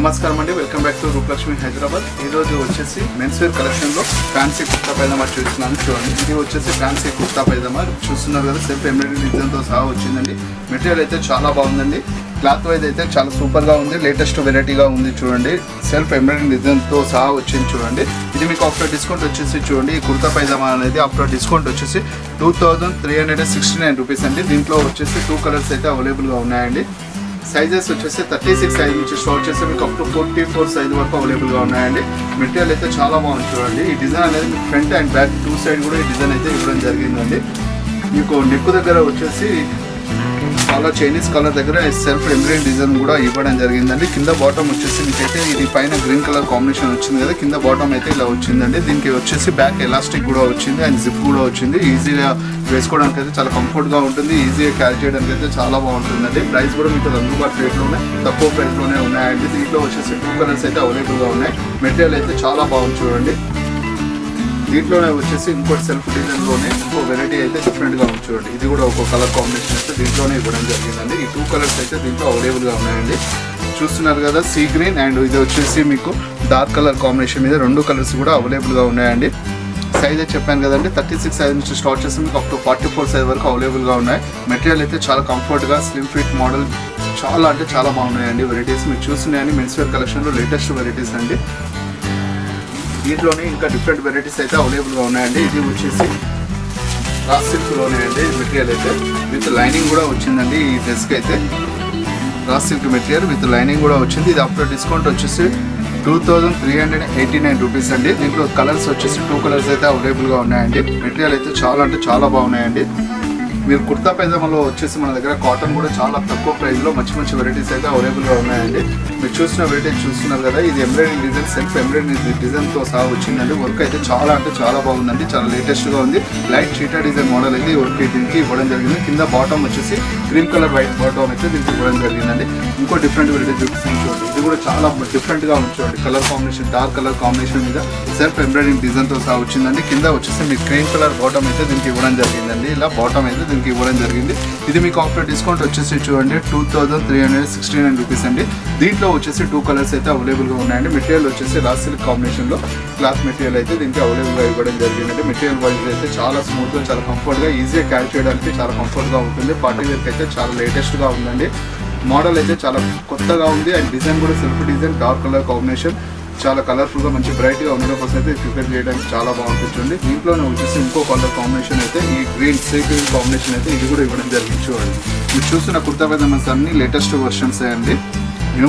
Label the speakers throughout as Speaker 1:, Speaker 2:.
Speaker 1: నమస్కారం అండి, welcome back to Rupalakshmi Hyderabad. ఈ రోజు వచ్చేసి మెన్స్ వేర్ కలెక్షన్ లో ఫ్యాన్సీ కుర్తా పైజామా చూస్తున్నాను. చూడండి, ఇది వచ్చేసి ఫ్యాన్సీ కుర్తా పైజామా చూస్తున్నారు కదా, సెల్ఫ్ ఎంబ్రాయిడరీ డిజైన్ తో సహా వచ్చిందండి. మెటీరియల్ అయితే చాలా బాగుందండి. క్లాత్ వైజ్ అయితే చాలా సూపర్ గా ఉంది, లేటెస్ట్ వెరైటీగా ఉంది. చూడండి, సెల్ఫ్ ఎంబ్రాయిడరీ డిజైన్ తో సహా వచ్చింది. చూడండి, ఇది మీకు ఆఫ్టర్ డిస్కౌంట్ వచ్చేసి చూడండి, ఈ కుర్తా పైజామా అనేది ఆఫ్టర్ డిస్కౌంట్ వచ్చేసి 2369 రూపీస్ అండి. దీంట్లో వచ్చేసి 2 కలర్స్ అయితే అవైలబుల్ గా ఉన్నాయండి. సైజెస్ వచ్చేసి 36 సైజ్ నుంచి స్టార్ట్ చేస్తే మీకు అప్ టు 44 సైజ్ వరకు అవైలబుల్ గా ఉన్నాయండి. మెటీరియల్ అయితే చాలా బాగుంది. చూడండి, ఈ డిజైన్ అనేది మీకు ఫ్రంట్ అండ్ బ్యాక్ 2 సైడ్ కూడా ఈ డిజైన్ అయితే ఇవ్వడం జరిగిందండి. మీకు నెక్ దగ్గర వచ్చేసి చాలా చైనీస్ కలర్ దగ్గర సెల్ఫ్ ఎంబ్రాయిడరీ డిజైన్ కూడా ఇవ్వడం జరిగిందండి. కింద బాటమ్ వచ్చేసి మీకైతే ఇది పైన గ్రీన్ కలర్ కాంబినేషన్ వచ్చింది కదా, కింద బాటమ్ అయితే ఇలా వచ్చిందండి. దీనికి వచ్చేసి బ్యాక్ ఎలాస్టిక్ కూడా వచ్చింది అండ్ జిప్ కూడా వచ్చింది. ఈజీగా వేసుకోవడానికి అయితే చాలా కంఫర్ట్గా ఉంటుంది, ఈజీగా క్యారీ చేయడానికి అయితే చాలా బాగుంటుందండి. ప్రైస్ కూడా మీకు అందుబాటు రేట్లోనే తక్కువ ప్రైస్లోనే ఉన్నాయండి. దీంట్లో వచ్చేసి 2 కలర్స్ అయితే అవైలబుల్గా ఉన్నాయి. మెటీరియల్ అయితే చాలా బాగుంది. చూడండి, దీంట్లోనే వచ్చేసి ఇంకోటి సెల్ఫ్ డిజైన్లోనే ఇంకో వెరైటీ అయితే డిఫరెంట్గా ఉంది. చూడండి, ఇది కూడా ఒక కలర్ కాంబినేషన్ అయితే దీంట్లోనే ఇవ్వడం జరిగిందండి. ఈ 2 కలర్స్ అయితే దీంట్లో అవైలబుల్గా ఉన్నాయండి. చూస్తున్నారు కదా, సీ గ్రీన్ అండ్ ఇది వచ్చేసి మీకు డార్క్ కలర్ కాంబినేషన్ మీద 2 కలర్స్ కూడా అవైలబుల్గా ఉన్నాయండి. సైజ్ అయితే చెప్పాను కదండి, 36 సైజ్ నుంచి స్టార్ట్ చేస్తే మీకు అప్ టు 44 సైజ్ వరకు అవైలబుల్గా ఉన్నాయి. మెటీరియల్ అయితే చాలా కంఫర్ట్గా స్లిమ్ ఫిట్ మోడల్ చాలా అంటే చాలా బాగున్నాయండి. వెరైటీస్ మీరు చూస్తున్నాయని మెన్స్ వేర్ కలెక్షన్లో లేటెస్ట్ వెరైటీస్ అండి. దీంట్లోనే ఇంకా డిఫరెంట్ వెరైటీస్ అయితే అవైలబుల్గా ఉన్నాయండి. ఇది వచ్చేసి రా సిల్క్లోనే అండి. మెటీరియల్ అయితే విత్ లైనింగ్ కూడా వచ్చిందండి. ఈ డ్రెస్కి అయితే raw silk material with lining కూడా వచ్చింది. ఇది ఆఫ్టర్ డిస్కౌంట్ వచ్చేసి 2389 రూపీస్ అండి. దీంట్లో కలర్స్ వచ్చేసి 2 కలర్స్ అయితే అవైలబుల్గా ఉన్నాయండి. మెటీరియల్ అయితే చాలా అంటే చాలా బాగున్నాయండి. మీరు కుర్తా పైజామాలో వచ్చేసి మన దగ్గర కాటన్ కూడా చాలా తక్కువ ప్రైస్లో మంచి మంచి వెరైటీస్ అయితే అవైలబుల్గా ఉన్నాయండి. మీరు చూసిన వెరైటీ చూస్తున్నారు కదా, ఇది ఎంబ్రాయిడరీ డిజైన్ సెల్ఫ్ ఎంబ్రాయిడరీ డిజైన్తో సహా వచ్చిందండి. వర్క్ అయితే చాలా అంటే చాలా బాగుందండి, చాలా లేటెస్ట్గా ఉంది. లైట్ చీటా డిజైన్ మోడల్ అయితే వర్క్ దీనికి ఇవ్వడం జరిగింది. కింద బాటమ్ వచ్చేసి క్రీమ్ కలర్ వైట్ బాటమ్ అయితే దీనికి ఇవ్వడం జరిగిందండి. ఇంకో డిఫరెంట్ వెరైటీ చూపిస్తాను. చూడండి, ఇది కూడా చాలా డిఫరెంట్గా ఉంది. చూడండి, colour combination dark colour combination మీద సెల్ఫ్ ఎంబ్రాయిడరీ డిజైన్తో సహా వచ్చిందండి. కింద వచ్చేసి మీకు క్రీమ్ కలర్ బాటమ్ అయితే దీనికి ఇవ్వడం జరిగిందండి. ఇలా బాటమ్ అయితే దీనికి ఇవ్వడం జరిగింది. ఇది మీకు ఆఫ్టర్ డిస్కౌంట్ వచ్చేసి చూడండి 2369 రూపీస్ అండి. దీంట్లో వచ్చేసి 2 కలర్స్ అయితే అవైలబుల్గా ఉన్నాయండి. మెటీరియల్ వచ్చేసి రా సిల్క్ కాంబినేషన్లో క్లాత్ మెటీరియల్ అయితే దీనికి అవైలబుల్గా ఇవ్వడం జరిగిందండి. మెటీరియల్ వైజ్ అయితే చాలా స్మూత్గా చాలా కంఫర్ట్గా ఈజీగా క్యారీ చేయడానికి చాలా కంఫర్ట్గా ఉంటుంది. పార్టీ వేర్కి అయితే చాలా లేటెస్ట్గా ఉందండి. మోడల్ అయితే చాలా కొత్తగా ఉంది అండ్ డిజైన్ కూడా self design dark colour combination చాలా కలర్ఫుల్గా మంచి బ్రైట్గా ఉండడం కోసం అయితే ప్రిపేర్ చేయడానికి చాలా బాగుంటుంది. చూడండి, దీంట్లోనే వచ్చేసి ఇంకో కలర్ కాంబినేషన్ అయితే ఈ గ్రీన్ సీ గ్రీన్ కాంబినేషన్ అయితే ఇది కూడా ఇవ్వడం జరిగింది. చూడండి, మీరు చూస్తున్న కుర్తా పైజామాస్ అన్ని లేటెస్ట్ వర్షన్స్ అండి. న్యూ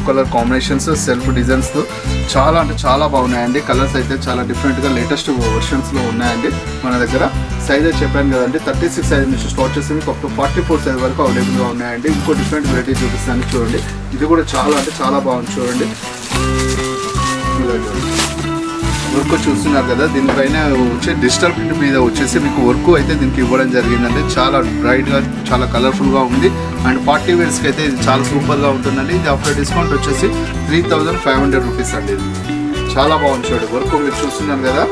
Speaker 1: కలర్ కాంబినేషన్స్ సెల్ఫ్ డిజైన్స్తో చాలా అంటే చాలా బాగున్నాయండి. కలర్స్ అయితే చాలా డిఫరెంట్గా లేటెస్ట్ వర్షన్స్లో ఉన్నాయండి మన దగ్గర. సైజ్ అయితే చెప్పాను కదండి, 36 సైజ్ నుంచి స్టార్ట్ చేసి మీకు అప్ టు 44 సైజ్ వరకు అవైలబుల్గా ఉన్నాయండి. ఇంకో డిఫరెంట్ వెరైటీ చూపిస్తాను. చూడండి, ఇది కూడా చాలా అంటే చాలా బాగుంది. చూడండి, వర్క్ చూస్తున్నారు కదా, దీనిపైన వచ్చే డిజిటల్ ప్రింట్ మీద వచ్చేసి మీకు వర్క్ అయితే దీనికి ఇవ్వడం జరిగిందండి. చాలా బ్రైట్గా చాలా కలర్ఫుల్గా ఉంది అండ్ పార్టీ వేర్స్కి అయితే ఇది చాలా సూపర్గా ఉంటుందండి. ఇది ఆఫ్టర్ డిస్కౌంట్ వచ్చేసి 3500 రూపీస్ అండి. ఇది చాలా బాగుంది. చూడండి, వర్క్ మీరు చూస్తున్నారు కదా,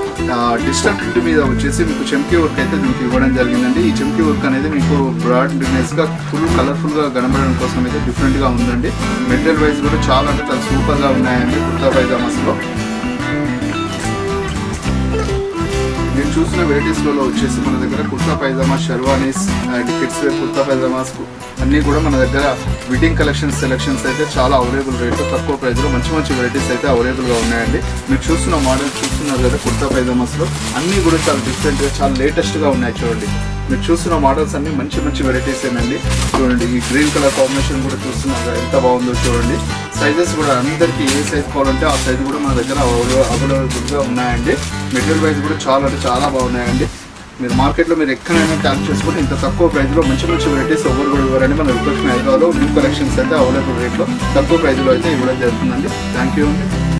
Speaker 1: డిజిటల్ ప్రింట్ మీద వచ్చేసి మీకు చెంకీ వర్క్ అయితే దీనికి ఇవ్వడం జరిగిందండి. ఈ చెంకీ వర్క్ అనేది మీకు బ్రాడ్నెస్గా ఫుల్ కలర్ఫుల్గా కనబడడం కోసం అయితే డిఫరెంట్గా ఉందండి. మెటీరియల్ వైజ్ కూడా చాలా అంటే చాలా సూపర్గా ఉన్నాయండి కుర్తా పైజామాస్లో. నేను చూసిన వెరైటీస్లో వచ్చేసి మన దగ్గర kurta pyjama sherwanis and kids wear kurta pyjamas అన్నీ కూడా మన దగ్గర వెడ్డింగ్ సెలెక్షన్స్ అయితే చాలా అవైలబుల్ రేట్లో తక్కువ ప్రైస్లో మంచి మంచి వెరైటీస్ అయితే అవైలబుల్గా ఉన్నాయండి. మీరు చూస్తున్న మోడల్ చూస్తున్నారు కదా, కుర్తా పైజామాస్లో అన్నీ కూడా చాలా డిఫరెంట్గా చాలా లేటెస్ట్గా ఉన్నాయి. చూడండి, మీరు చూస్తున్న మోడల్స్ అన్ని మంచి మంచి వెరైటీస్ ఏనండి. చూడండి, ఈ గ్రీన్ కలర్ కాంబినేషన్ కూడా చూస్తున్నారు ఎంత బాగుందో. చూడండి, సైజెస్ కూడా అందరికీ ఏ సైజ్ కావాలంటే ఆ సైజ్ కూడా మన దగ్గర అవైలబుల్గా ఉన్నాయండి. మెటీరియల్ వైజ్ కూడా చాలా అంటే చాలా బాగున్నాయండి. మీరు మార్కెట్లో మీరు ఎక్కడైనా ట్యాప్ చేసుకుంటే ఇంత తక్కువ ప్రైస్లో మంచి మంచి వెరైటీస్ ఎవరు కూడా ఇవ్వరండి. మన రూపలక్ష్మి హైదరాబాద్లో న్యూ కలెక్షన్స్ అయితే అవైలబుల్ రేట్లో తక్కువ ప్రైస్లో అయితే ఇవ్వడం జరుగుతుందండి. థ్యాంక్ యూ అండి.